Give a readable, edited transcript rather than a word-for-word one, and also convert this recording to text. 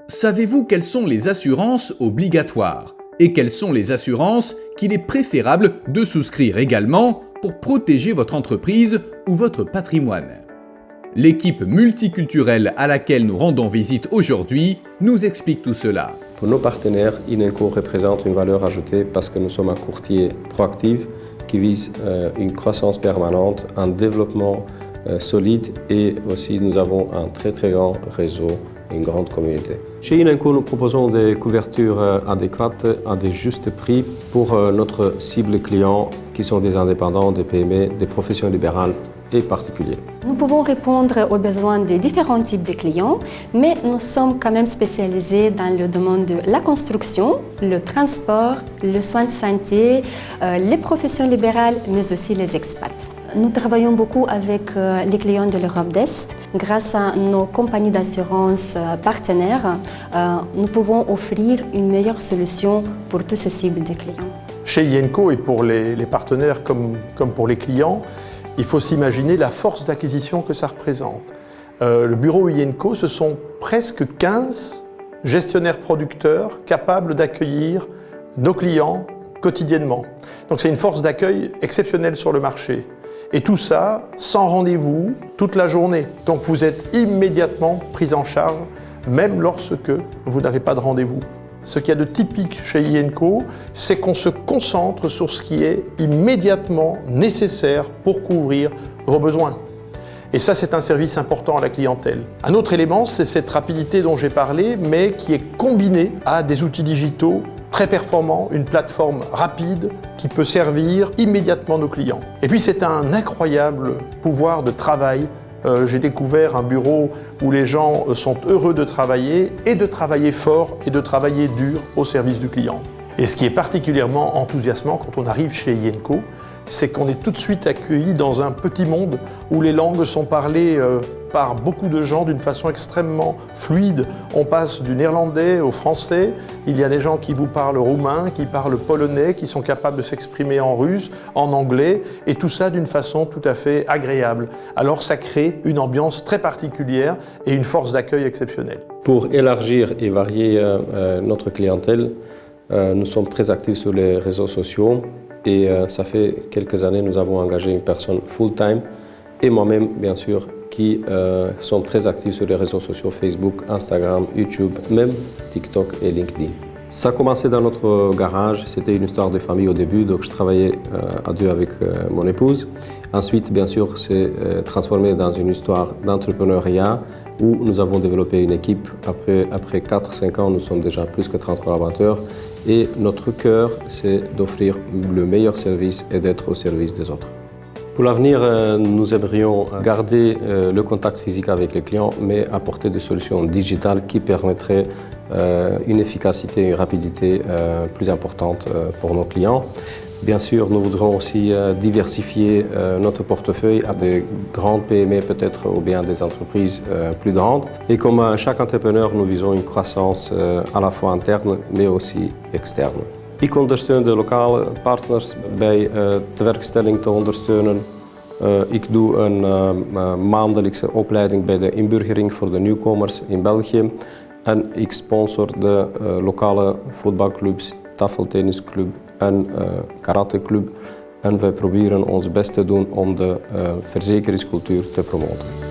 Savez-vous quelles sont les assurances obligatoires et quelles sont les assurances qu'il est préférable de souscrire également pour protéger votre entreprise ou votre patrimoine? L'équipe multiculturelle à laquelle nous rendons visite aujourd'hui nous explique tout cela. Pour nos partenaires, Inenco représente une valeur ajoutée parce que nous sommes un courtier proactif qui vise une croissance permanente, un développement solide et aussi nous avons un très grand réseau et une grande communauté. Chez Inenco, nous proposons des couvertures adéquates à des justes prix pour notre cible client qui sont des indépendants, des PME, des professions libérales et particuliers. Nous pouvons répondre aux besoins des différents types de clients, mais nous sommes quand même spécialisés dans le domaine de la construction, le transport, le soin de santé, les professions libérales, mais aussi les expats. Nous travaillons beaucoup avec les clients de l'Europe d'Est. Grâce à nos compagnies d'assurance partenaires, nous pouvons offrir une meilleure solution pour tout ce cible de clients. Chez Inenco et pour les partenaires comme pour les clients, il faut s'imaginer la force d'acquisition que ça représente. Le bureau Inenco, ce sont presque 15 gestionnaires producteurs capables d'accueillir nos clients quotidiennement. Donc c'est une force d'accueil exceptionnelle sur le marché. Et tout ça sans rendez-vous toute la journée. Donc vous êtes immédiatement pris en charge, même lorsque vous n'avez pas de rendez-vous. Ce qu'il y a de typique chez Inenco, c'est qu'on se concentre sur ce qui est immédiatement nécessaire pour couvrir vos besoins. Et ça, c'est un service important à la clientèle. Un autre élément, c'est cette rapidité dont j'ai parlé, mais qui est combinée à des outils digitaux très performants, une plateforme rapide qui peut servir immédiatement nos clients. Et puis, c'est un incroyable pouvoir de travail. J'ai découvert un bureau où les gens sont heureux de travailler fort et de travailler dur au service du client. Et ce qui est particulièrement enthousiasmant quand on arrive chez Inenco, c'est qu'on est tout de suite accueilli dans un petit monde où les langues sont parlées par beaucoup de gens d'une façon extrêmement fluide. On passe du néerlandais au français, il y a des gens qui vous parlent roumain, qui parlent polonais, qui sont capables de s'exprimer en russe, en anglais, et tout ça d'une façon tout à fait agréable. Alors ça crée une ambiance très particulière et une force d'accueil exceptionnelle. Pour élargir et varier notre clientèle, nous sommes très actifs sur les réseaux sociaux. Et ça fait quelques années nous avons engagé une personne full-time et moi-même, bien sûr, qui sont très actifs sur les réseaux sociaux Facebook, Instagram, YouTube, même TikTok et LinkedIn. Ça a commencé dans notre garage, c'était une histoire de famille au début, donc je travaillais à deux avec mon épouse. Ensuite, bien sûr, c'est transformé dans une histoire d'entrepreneuriat où nous avons développé une équipe. Après 4-5 ans, nous sommes déjà plus que 30 collaborateurs. Et notre cœur, c'est d'offrir le meilleur service et d'être au service des autres. Pour l'avenir, nous aimerions garder le contact physique avec les clients, mais apporter des solutions digitales qui permettraient une efficacité et une rapidité plus importante pour nos clients. Bien sûr, nous voudrons aussi diversifier notre portefeuille à des grandes PME peut-être ou bien des entreprises plus grandes. Et comme chaque entrepreneur, nous visons une croissance à la fois interne mais aussi externe. Ik ondersteun de lokale partners bij tewerkstelling te ondersteunen. Ik doe een maandelijkse opleiding bij de inburgering voor de nieuwkomers in België. En ik sponsor de lokale voetbalclubs, tafeltennisclub en karateclub. En wij proberen ons best te doen om de verzekeringscultuur te promoten.